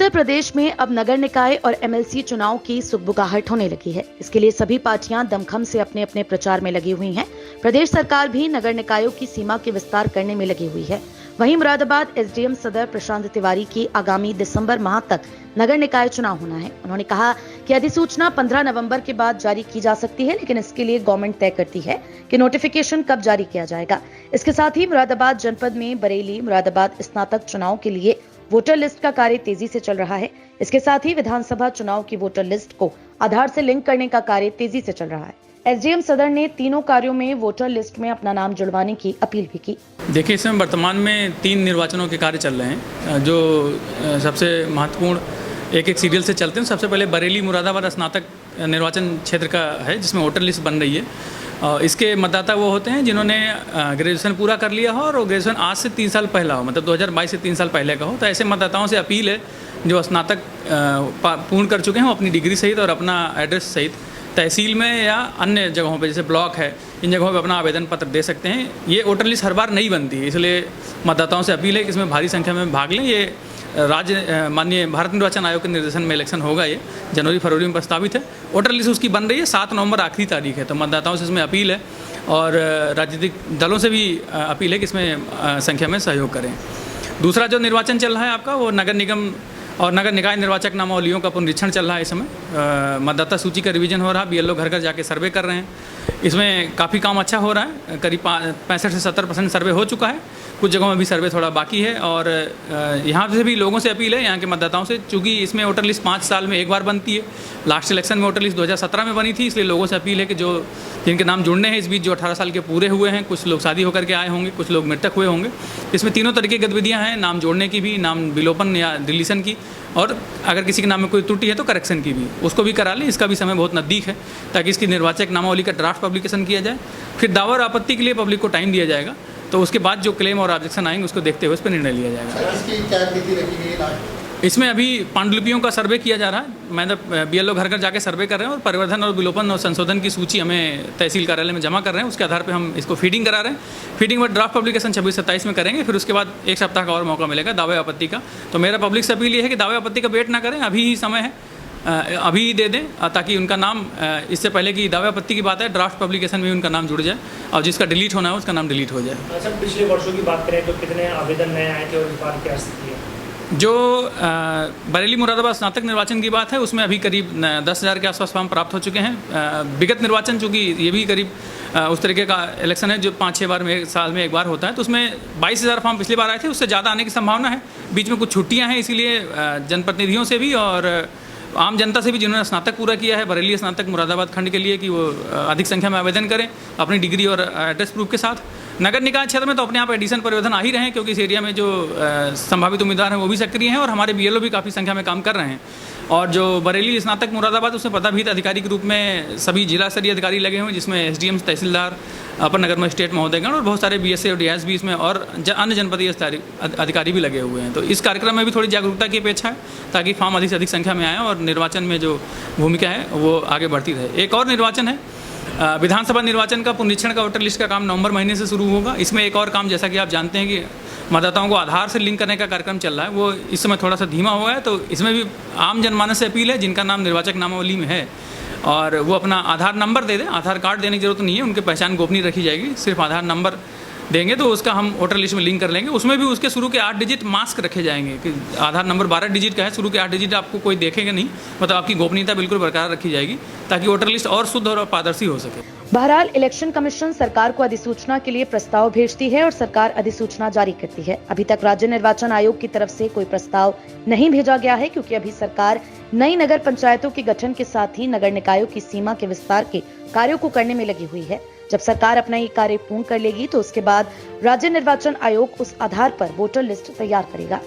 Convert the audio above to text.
उत्तर प्रदेश में अब नगर निकाय और एमएलसी चुनाव की सुगबुगाहट होने लगी है। इसके लिए सभी पार्टियां दमखम से अपने अपने प्रचार में लगी हुई हैं। प्रदेश सरकार भी नगर निकायों की सीमा के विस्तार करने में लगी हुई है। वहीं मुरादाबाद एसडीएम सदर प्रशांत तिवारी की आगामी दिसंबर माह तक नगर निकाय चुनाव होना है। उन्होंने कहा कि अधिसूचना 15 नवंबर के बाद जारी की जा सकती है, लेकिन इसके लिए गवर्नमेंट तय करती है कि नोटिफिकेशन कब जारी किया जाएगा। इसके साथ ही मुरादाबाद जनपद में बरेली मुरादाबाद स्नातक चुनाव के लिए वोटर लिस्ट का कार्य तेजी से चल रहा है। इसके साथ ही विधानसभा चुनाव की वोटर लिस्ट को आधार से लिंक करने का कार्य तेजी से चल रहा है। एसडीएम सदर ने तीनों कार्यों में वोटर लिस्ट में अपना नाम जुड़वाने की अपील भी की। देखिए, इसमें वर्तमान में 3 निर्वाचनों के कार्य चल रहे हैं जो सबसे महत्वपूर्ण एक सीरियल से चलते हैं। सबसे पहले बरेली मुरादाबाद स्नातक निर्वाचन क्षेत्र का है, जिसमें वोटर लिस्ट बन रही है। इसके मतदाता वो होते हैं जिन्होंने ग्रेजुएशन पूरा कर लिया हो और ग्रेजुएशन आज से 3 साल पहला हो, मतलब 2022 से 3 साल पहले का हो। तो ऐसे मतदाताओं से अपील है जो स्नातक पूर्ण कर चुके हैं, वो अपनी डिग्री सहित और अपना एड्रेस सहित तहसील में या अन्य जगहों पे जैसे ब्लॉक है, इन जगहों पे अपना आवेदन पत्र दे सकते हैं। ये वोटर लिस्ट हर बार नहीं बनती है, इसलिए मतदाताओं से अपील है कि इसमें भारी संख्या में भाग लें। ये राज्य माननीय भारत निर्वाचन आयोग के निर्देशन में इलेक्शन होगा। ये जनवरी फरवरी में प्रस्तावित है। वोटर लिस्ट उसकी बन रही है, 7 नवंबर आखिरी तारीख है। तो मतदाताओं से इसमें अपील है और राजनीतिक दलों से भी अपील है कि इसमें संख्या में सहयोग करें। दूसरा जो निर्वाचन चल रहा है आपका, वो नगर निगम और नगर निकाय निर्वाचक नामावलियों का पुनरीक्षण चल रहा है। इस समय मतदाता सूची का रिवीजन हो रहा है। बीएलओ घर घर जाके सर्वे कर रहे हैं। इसमें काफ़ी काम अच्छा हो रहा है। करीब 65 से 70% सर्वे हो चुका है। कुछ जगहों में भी सर्वे थोड़ा बाकी है। और यहाँ से भी लोगों से अपील है, यहाँ के मतदाताओं से, चूँकि इसमें वोटर लिस्ट 5 साल में एक बार बनती है। लास्ट इलेक्शन में वोटर लिस्ट 2017 में बनी थी, इसलिए लोगों से अपील है कि जो जिनके नाम जुड़ने हैं इस बीच, जो 18 साल के पूरे हुए हैं, कुछ लोग शादी होकर के आए होंगे, कुछ लोग मृतक हुए होंगे। इसमें तीनों तरह की गतिविधियाँ हैं, नाम जोड़ने की भी, नाम विलोपन या डिलीशन की, और अगर किसी के नाम में कोई त्रुटि है तो करेक्शन की भी, उसको भी करा लें। इसका भी समय बहुत नज़दीक है, ताकि इसकी निर्वाचक नामावली का ड्राफ्ट पब्लिकेशन किया जाए। फिर दावा और आपत्ति के लिए पब्लिक को टाइम दिया जाएगा। तो उसके बाद जो क्लेम और ऑब्जेक्शन आएंगे उसको देखते हुए उस पर निर्णय लिया जाएगा। इसकी क्या तिथि रखी गई है? इसमें अभी पांडुलिपियों का सर्वे किया जा रहा है। मैंने बीएलओ घर घर जाके सर्वे कर रहे हैं और परिवर्धन और विलोपन और संशोधन की सूची हमें तहसील कार्यालय में जमा कर रहे हैं। उसके आधार पे हम इसको फीडिंग करा रहे हैं। फीडिंग में ड्राफ्ट पब्लिकेशन 26-27 में करेंगे। फिर उसके बाद 1 सप्ताह का और मौका मिलेगा दावे आपत्ति का। तो मेरा पब्लिक से अपील ये है कि दावे आपत्ति का वेट ना करें, अभी ही समय है, अभी दे दें, ताकि उनका नाम, इससे पहले कि दावे आपत्ति की बात है, ड्राफ्ट पब्लिकेशन में उनका नाम जुड़ जाए और जिसका डिलीट होना है उसका नाम डिलीट हो जाए। अच्छा, पिछले वर्षों की बात करें तो कितने आवेदन नए आए थे और इस बार क्या स्थिति है? जो बरेली मुरादाबाद स्नातक निर्वाचन की बात है, उसमें अभी करीब 10,000 के आसपास फॉर्म प्राप्त हो चुके हैं। विगत निर्वाचन, चूँकि ये भी करीब उस तरीके का इलेक्शन है जो 5-6 बार में साल में एक बार होता है, तो उसमें 22,000 फॉर्म पिछली बार आए थे। उससे ज़्यादा आने की संभावना है। बीच में कुछ छुट्टियाँ हैं, इसीलिए जनप्रतिनिधियों से भी और आम जनता से भी जिन्होंने स्नातक पूरा किया है बरेली स्नातक मुरादाबाद खंड के लिए, कि वो अधिक संख्या में आवेदन करें अपनी डिग्री और एड्रेस प्रूफ के साथ। नगर निकाय क्षेत्र में तो अपने आप एडिशन परिवर्तन आ ही रहे हैं, क्योंकि इस एरिया में जो संभावित उम्मीदवार हैं वो भी सक्रिय हैं और हमारे बीएलओ भी काफ़ी संख्या में काम कर रहे हैं। और जो बरेली स्नातक मुरादाबाद, उसमें पदाभिहित अधिकारी के रूप में सभी जिला स्तरीय अधिकारी लगे हुए हैं, जिसमें एसडीएम, तहसीलदार, अपर नगर मजिस्ट्रेट महोदयगण और बहुत सारे बीएसए और डीएस भी इसमें, और अन्य जनपदीय अधिकारी भी लगे हुए हैं। तो इस कार्यक्रम में भी थोड़ी जागरूकता की अपेक्षा है, ताकि फॉर्म अधिक से अधिक संख्या में आए और निर्वाचन में जो भूमिका है वो आगे बढ़ती रहे। एक और निर्वाचन है विधानसभा निर्वाचन का पुनरीक्षण का वोटर लिस्ट का काम नवंबर महीने से शुरू होगा। इसमें एक और काम, जैसा कि आप जानते हैं कि मतदाताओं को आधार से लिंक करने का कार्यक्रम चल रहा है, वो इस समय थोड़ा सा धीमा हुआ है। तो इसमें भी आम जनमानस से अपील है, जिनका नाम निर्वाचक नामावली में है और वो अपना आधार नंबर दे दें। आधार कार्ड देने की जरूरत नहीं है, उनकी पहचान गोपनीय रखी जाएगी। सिर्फ आधार नंबर देंगे तो उसका हम वोटर लिस्ट में लिंक कर लेंगे। उसमें भी उसके शुरू के 8 डिजिट मास्क रखे जाएंगे कि आधार नंबर 12 डिजिट का है, शुरू के 8 डिजिट आपको कोई देखेगा नहीं, मतलब आपकी गोपनीयता बिल्कुल बरकरार रखी जाएगी, ताकि वोटर लिस्ट और शुद्ध और पारदर्शी हो सके। बहरहाल इलेक्शन कमीशन सरकार को अधिसूचना के लिए प्रस्ताव भेजती है और सरकार अधिसूचना जारी करती है। अभी तक राज्य निर्वाचन आयोग की तरफ से कोई प्रस्ताव नहीं भेजा गया है, क्योंकि अभी सरकार नई नगर पंचायतों के गठन के साथ ही नगर निकायों की सीमा के विस्तार के कार्यों को करने में लगी हुई है। जब सरकार अपना ये कार्य पूर्ण कर लेगी तो उसके बाद राज्य निर्वाचन आयोग उस आधार पर वोटर लिस्ट तैयार करेगा।